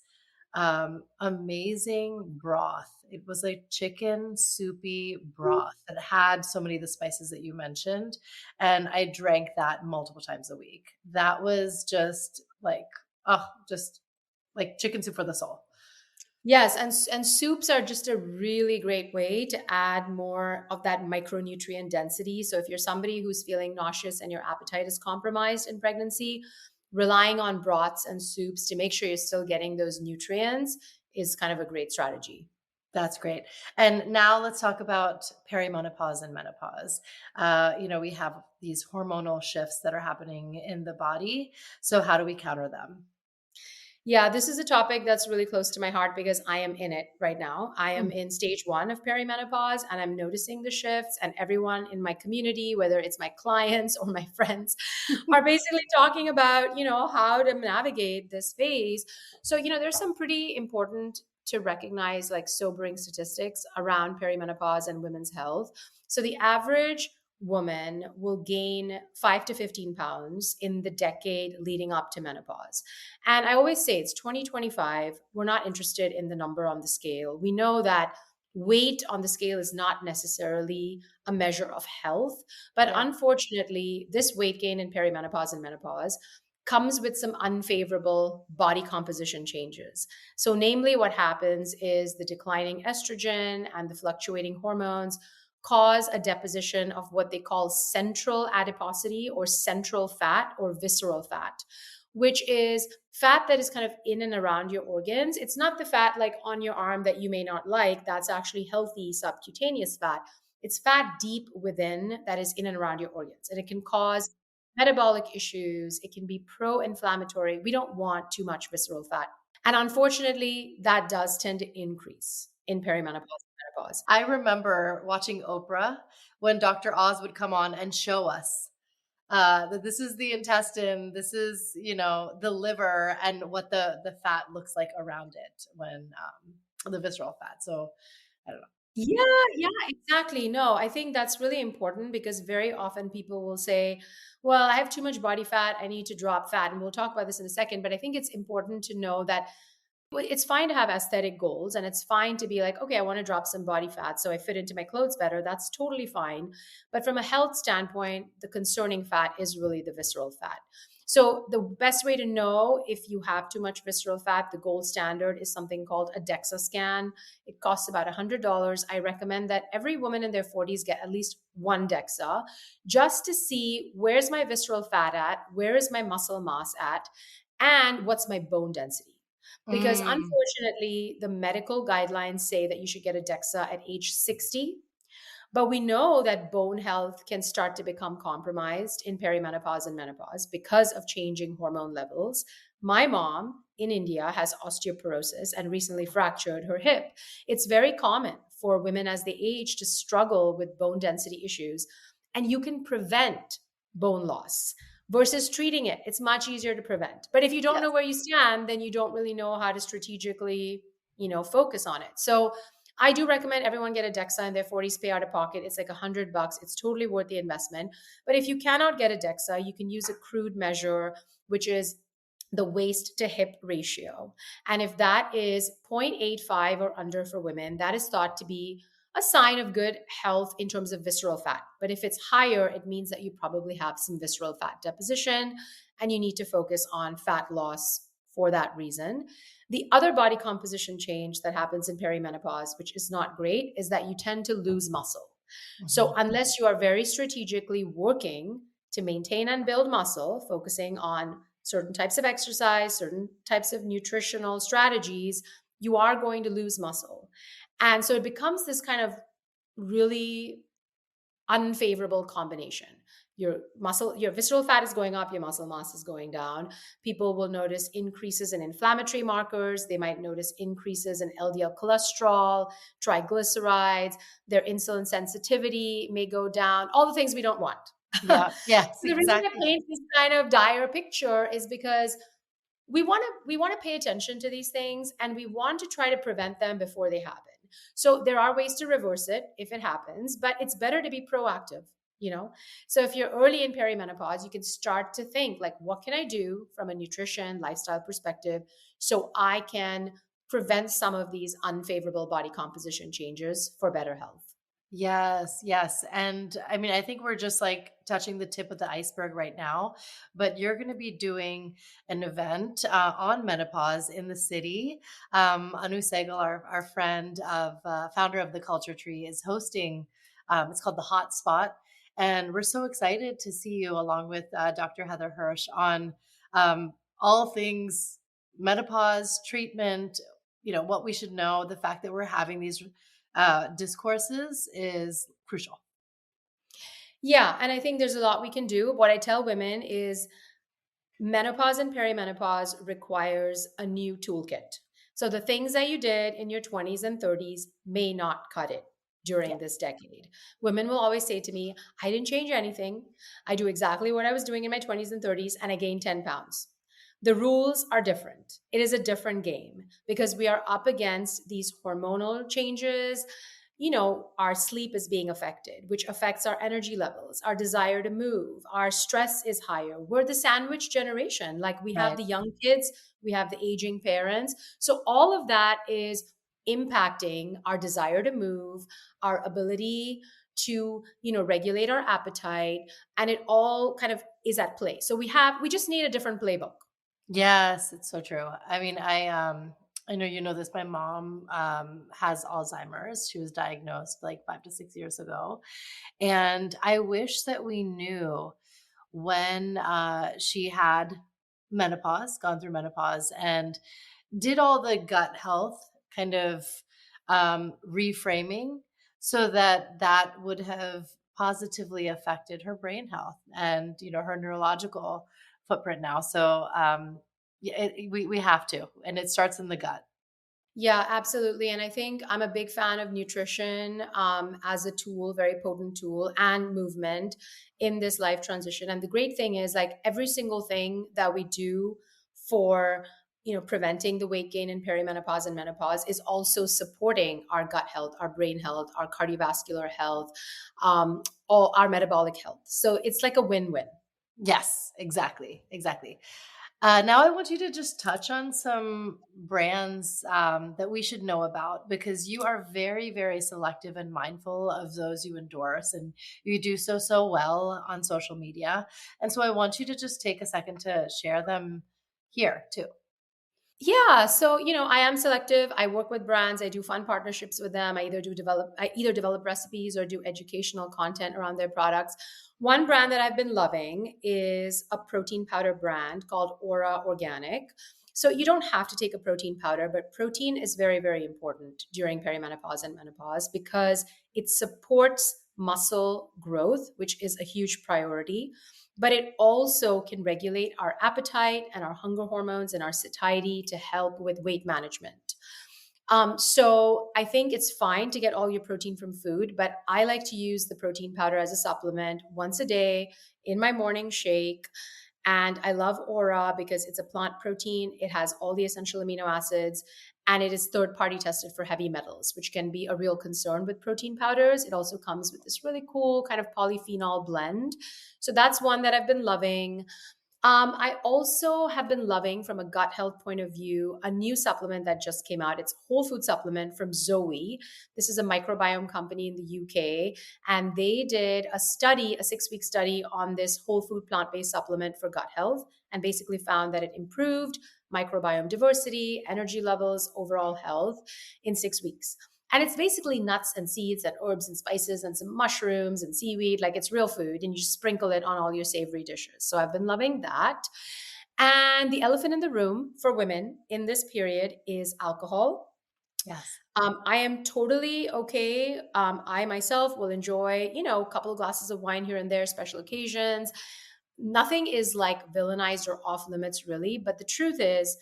amazing broth. It was a chicken soupy broth that had so many of the spices that you mentioned. And I drank that multiple times a week. That was just like, just like chicken soup for the soul. Yes, and soups are just a really great way to add more of that micronutrient density. So if you're somebody who's feeling nauseous and your appetite is compromised in pregnancy, relying on broths and soups to make sure you're still getting those nutrients is kind of a great strategy. That's great. And now let's talk about perimenopause and menopause. We have these hormonal shifts that are happening in the body. So how do we counter them? Yeah, this is a topic that's really close to my heart because I am in it right now. I am in stage 1 of perimenopause and I'm noticing the shifts, and everyone in my community, whether it's my clients or my friends, are basically talking about, how to navigate this phase. So, there's some pretty important to recognize, like, sobering statistics around perimenopause and women's health. So the average woman will gain 5 to 15 pounds in the decade leading up to menopause. And I always say it's 2025. We're not interested in the number on the scale. We know that weight on the scale is not necessarily a measure of health, but unfortunately, this weight gain in perimenopause and menopause comes with some unfavorable body composition changes. So namely, what happens is the declining estrogen and the fluctuating hormones cause a deposition of what they call central adiposity or central fat or visceral fat, which is fat that is kind of in and around your organs. It's not the fat like on your arm that you may not like. That's actually healthy subcutaneous fat. It's fat deep within that is in and around your organs. And it can cause metabolic issues. It can be pro-inflammatory. We don't want too much visceral fat. And unfortunately, that does tend to increase in perimenopause. I remember watching Oprah when Dr. Oz would come on and show us that this is the intestine, this is, the liver, and what the fat looks like around it when the visceral fat. So I don't know. Yeah, exactly. No, I think that's really important because very often people will say, well, I have too much body fat. I need to drop fat. And we'll talk about this in a second. But I think it's important to know that it's fine to have aesthetic goals and it's fine to be like, okay, I want to drop some body fat so I fit into my clothes better. That's totally fine. But from a health standpoint, the concerning fat is really the visceral fat. So the best way to know if you have too much visceral fat, the gold standard is something called a DEXA scan. It costs about $100. I recommend that every woman in their 40s get at least one DEXA just to see where's my visceral fat at, where is my muscle mass at, and what's my bone density. Because unfortunately, the medical guidelines say that you should get a DEXA at age 60. But we know that bone health can start to become compromised in perimenopause and menopause because of changing hormone levels. My mom in India has osteoporosis and recently fractured her hip. It's very common for women as they age to struggle with bone density issues, and you can prevent bone loss. Versus treating it, it's much easier to prevent. But if you don't know where you stand, then you don't really know how to strategically, focus on it. So I do recommend everyone get a DEXA in their 40s, pay out of pocket. It's like $100. It's totally worth the investment. But if you cannot get a DEXA, you can use a crude measure, which is the waist to hip ratio. And if that is 0.85 or under for women, that is thought to be a sign of good health in terms of visceral fat. But if it's higher, it means that you probably have some visceral fat deposition and you need to focus on fat loss for that reason. The other body composition change that happens in perimenopause, which is not great, is that you tend to lose muscle. So unless you are very strategically working to maintain and build muscle, focusing on certain types of exercise, certain types of nutritional strategies, you are going to lose muscle. And so it becomes this kind of really unfavorable combination. your visceral fat is going up, your muscle mass is going down. People will notice increases in inflammatory markers. They might notice increases in LDL cholesterol, triglycerides. Their insulin sensitivity may go down, all the things we don't want. Yeah. Yes, The reason I exactly. paint this kind of dire picture is because we want to pay attention to these things, and we want to try to prevent them before they happen. So there are ways to reverse it if it happens, but it's better to be proactive, you know. So if you're early in perimenopause, you can start to think like, what can I do from a nutrition lifestyle perspective so I can prevent some of these unfavorable body composition changes for better health. Yes, yes. And I mean, I think we're just like touching the tip of the iceberg right now, but you're going to be doing an event on menopause in the city. Anu Segal, our friend of founder of the Culture Tree, is hosting. It's called the Hot Spot. And we're so excited to see you along with Dr. Heather Hirsch on all things menopause treatment, what we should know, the fact that we're having these discourses is crucial. Yeah, and I think there's a lot we can do. What I tell women is menopause and perimenopause requires a new toolkit. So the things that you did in your 20s and 30s may not cut it during this decade. Women will always say to me, I didn't change anything. I do exactly what I was doing in my 20s and 30s, and I gained 10 pounds. The rules are different. It is a different game because we are up against these hormonal changes. Our sleep is being affected, which affects our energy levels, our desire to move, our stress is higher. We're the sandwich generation. Like we have the young kids, we have the aging parents. So all of that is impacting our desire to move, our ability to, regulate our appetite, and it all kind of is at play. So we just need a different playbook. Yes, it's so true. I mean, I know you know this. My mom has Alzheimer's. She was diagnosed like 5 to 6 years ago. And I wish that we knew when she had gone through menopause, and did all the gut health kind of reframing so that would have positively affected her brain health and, her neurological footprint now. So we have to, and it starts in the gut. Yeah, absolutely. And I think I'm a big fan of nutrition as a tool, very potent tool, and movement in this life transition. And the great thing is, like, every single thing that we do for preventing the weight gain in perimenopause and menopause is also supporting our gut health, our brain health, our cardiovascular health, all our metabolic health. So it's like a win-win. Yes, exactly. Now I want you to just touch on some brands that we should know about, because you are very, very selective and mindful of those you endorse, and you do so well on social media. And so I want you to just take a second to share them here too. Yeah, so I am selective. I work with brands. I do fun partnerships with them. I either develop recipes or do educational content around their products. One brand that I've been loving is a protein powder brand called Aura Organic. So you don't have to take a protein powder, but protein is very, very important during perimenopause and menopause because it supports muscle growth, which is a huge priority. But it also can regulate our appetite and our hunger hormones and our satiety to help with weight management. So I think it's fine to get all your protein from food, but I like to use the protein powder as a supplement once a day in my morning shake. And I love Aura because it's a plant protein. It has all the essential amino acids, and it is third-party tested for heavy metals, which can be a real concern with protein powders. It also comes with this really cool kind of polyphenol blend. So that's one that I've been loving. I also have been loving, from a gut health point of view, a new supplement that just came out. It's a whole food supplement from Zoe. This is a microbiome company in the UK, and they did a 6-week study on this whole food plant-based supplement for gut health, and basically found that it improved microbiome diversity, energy levels, overall health in 6 weeks. And it's basically nuts and seeds and herbs and spices and some mushrooms and seaweed. Like, it's real food, and you just sprinkle it on all your savory dishes. So I've been loving that. And the elephant in the room for women in this period is alcohol. Yes. I am totally okay. I myself will enjoy, a couple of glasses of wine here and there, special occasions. Nothing is like villainized or off limits, really. But the truth is,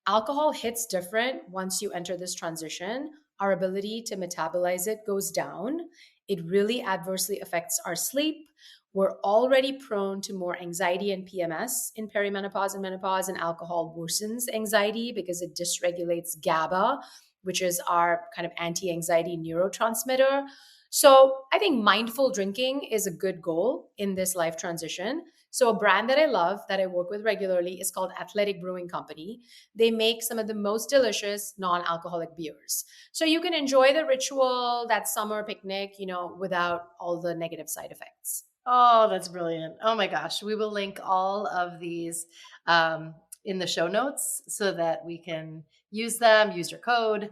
alcohol hits different once you enter this transition. Our ability to metabolize it goes down. It really adversely affects our sleep. We're already prone to more anxiety and PMS in perimenopause and menopause, and alcohol worsens anxiety because it dysregulates GABA, which is our kind of anti anxiety neurotransmitter. So I think mindful drinking is a good goal in this life transition. So a brand that I love that I work with regularly is called Athletic Brewing Company. They make some of the most delicious non-alcoholic beers. So you can enjoy the ritual, that summer picnic, without all the negative side effects. Oh, that's brilliant. Oh my gosh. We will link all of these in the show notes so that we can use them, use your code.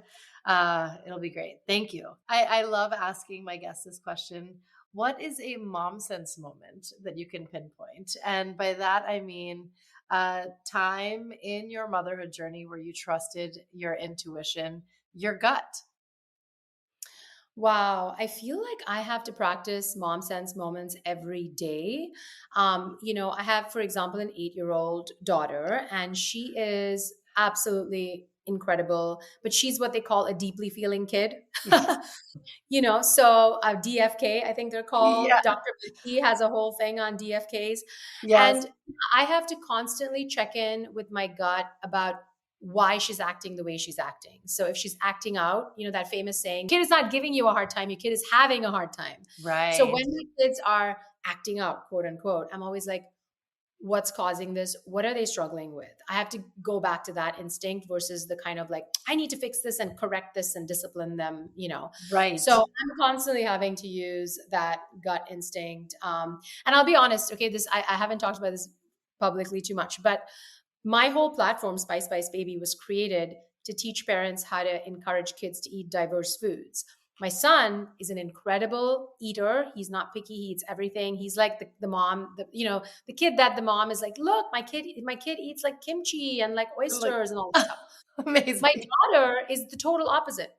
It'll be great. Thank you. I love asking my guests this question. What is a mom sense moment that you can pinpoint? And by that, I mean a time in your motherhood journey where you trusted your intuition, your gut. Wow, I feel like I have to practice mom sense moments every day. I have, for example, an 8-year-old daughter, and she is absolutely incredible, but she's what they call a deeply feeling kid. Yes. So DFK, I think they're called. Yeah. Dr. He has a whole thing on DFKs. Yes. And I have to constantly check in with my gut about why she's acting the way she's acting. So if she's acting out, that famous saying, kid is not giving you a hard time, your kid is having a hard time. So Right. when my kids are acting out, quote unquote, I'm always like, what's causing this? What are they struggling with? I have to go back to that instinct versus the kind of like, I need to fix this and correct this and discipline them. Right. So I'm constantly having to use that gut instinct. And I'll be honest, okay, I haven't talked about this publicly too much, but my whole platform, Spice Baby, was created to teach parents how to encourage kids to eat diverse foods. My son is an incredible eater. He's not picky. He eats everything. He's like the mom, the kid that the mom is like, look, my kid eats like kimchi and like Like, oysters and all that stuff. amazing. My daughter is the total opposite.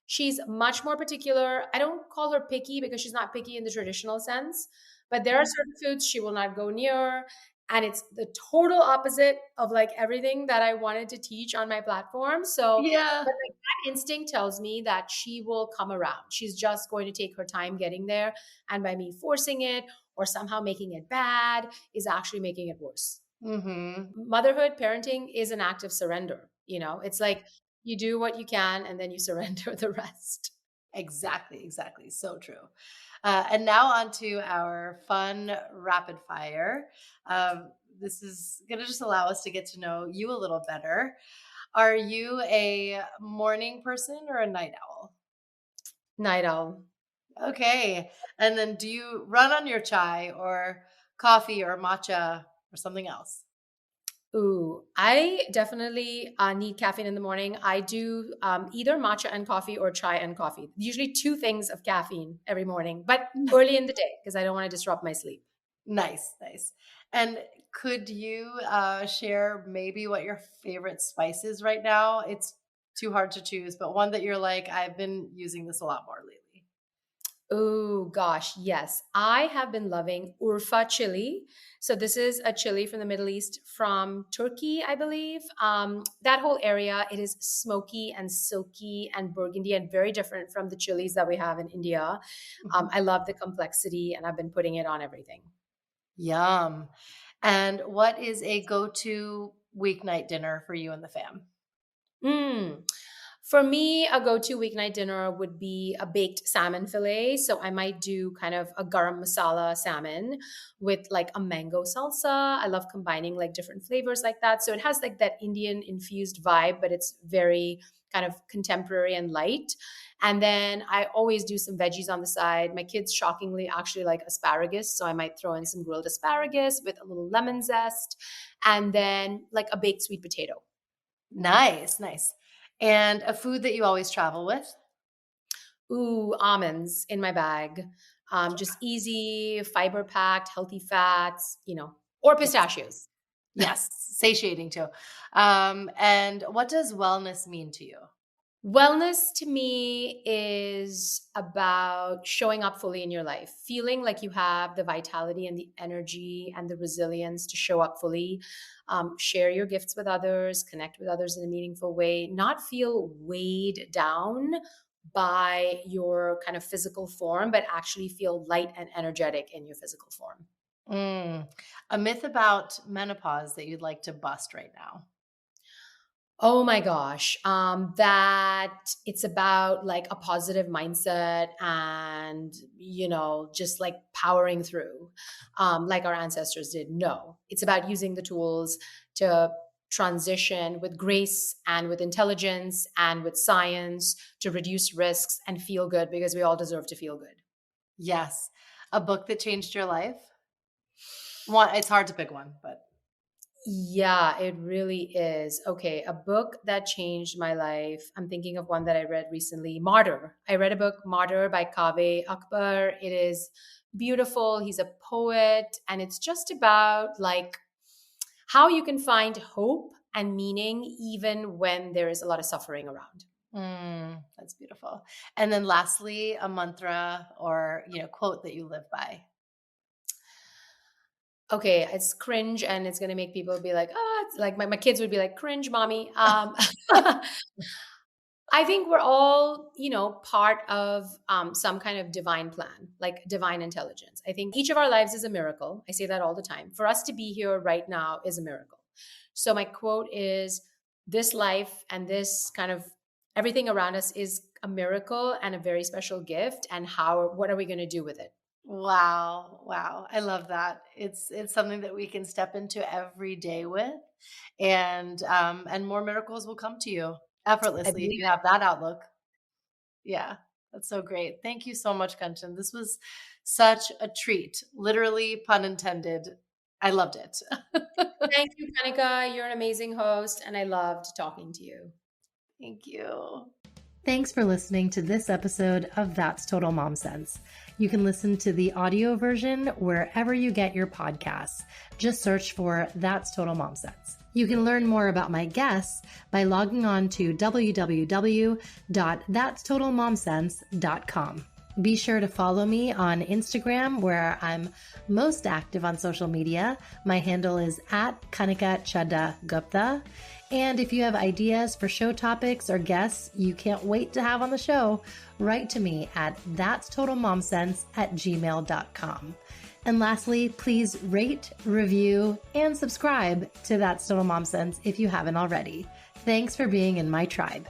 She's much more particular. I don't call her picky because she's not picky in the traditional sense, but there are certain foods she will not go near. And it's the total opposite of like everything that I wanted to teach on my platform. So, Yeah. but my gut instinct tells me that she will come around. She's just going to take her time getting there. And by me forcing it or somehow making it bad is actually making it worse. Mm-hmm. Motherhood, parenting is an act of surrender. It's like you do what you can and then you surrender the rest. Exactly. Exactly. So true. And now on to our fun rapid fire. This is going to just allow us to get to know you a little better. Are you a morning person or a night owl? Night owl. Okay. And then do you run on your chai or coffee or matcha or something else? Ooh, I definitely need caffeine in the morning. I do either matcha and coffee or chai and coffee. Usually 2 things of caffeine every morning, but early in the day because I don't want to disrupt my sleep. Nice, nice. And could you share maybe what your favorite spice is right now? It's too hard to choose, but one that you're like, I've been using this a lot more lately. Oh gosh, yes. I have been loving Urfa chili. So this is a chili from the Middle East, from Turkey, I believe. That whole area, it is smoky and silky and burgundy and very different from the chilies that we have in India. Mhm. I love the complexity and I've been putting it on everything. Yum. And what is a go-to weeknight dinner for you and the fam? Mm. For me, a go-to weeknight dinner would be a baked salmon fillet. So I might do kind of a garam masala salmon with like a mango salsa. I love combining like different flavors like that. So it has like that Indian infused vibe, but it's very kind of contemporary and light. And then I always do some veggies on the side. My kids shockingly actually like asparagus. So I might throw in some grilled asparagus with a little lemon zest and then like a baked sweet potato. Nice, nice. And a food that you always travel with? Ooh, almonds in my bag. Just easy, fiber packed, healthy fats, or Yes. pistachios. Yes, satiating too. And what does wellness mean to you? Wellness to me is about showing up fully in your life, feeling like you have the vitality and the energy and the resilience to show up fully, share your gifts with others, connect with others in a meaningful way, not feel weighed down by your kind of physical form, but actually feel light and energetic in your physical form. A myth about menopause that you'd like to bust right now. Oh my gosh. That it's about like a positive mindset and, just like powering through, like our ancestors did. No, it's about using the tools to transition with grace and with intelligence and with science to reduce risks and feel good because we all deserve to feel good. Yes. A book that changed your life? One, it's hard to pick one, but. Yeah, it really is. Okay, a book that changed my life. I'm thinking of one that I read recently, Martyr. I read a book, Martyr by Kaveh Akbar. It is beautiful. He's a poet, and it's just about like how you can find hope and meaning even when there is a lot of suffering around. That's beautiful. And then lastly, a mantra or, quote that you live by. Okay, it's cringe and it's going to make people be like, it's like my kids would be like, cringe, mommy. I think we're all, part of some kind of divine plan, like divine intelligence. I think each of our lives is a miracle. I say that all the time. For us to be here right now is a miracle. So my quote is, this life and this kind of everything around us is a miracle and a very special gift. And what are we going to do with it? Wow. I love that. It's something that we can step into every day with, and more miracles will come to you effortlessly if you have that outlook. Yeah, that's so great. Thank you so much, Kanchan. This was such a treat, literally pun intended. I loved it. Thank you, Kanika. You're an amazing host, and I loved talking to you. Thank you. Thanks for listening to this episode of That's Total Mom Sense. You can listen to the audio version wherever you get your podcasts. Just search for That's Total Mom Sense. You can learn more about my guests by logging on to www.thatstotalmomsense.com. Be sure to follow me on Instagram, where I'm most active on social media. My handle is @KanikaChadda-Gupta. And if you have ideas for show topics or guests you can't wait to have on the show, write to me at thatstotalmomsense@gmail.com. And lastly, please rate, review, and subscribe to That's Total Mom Sense if you haven't already. Thanks for being in my tribe.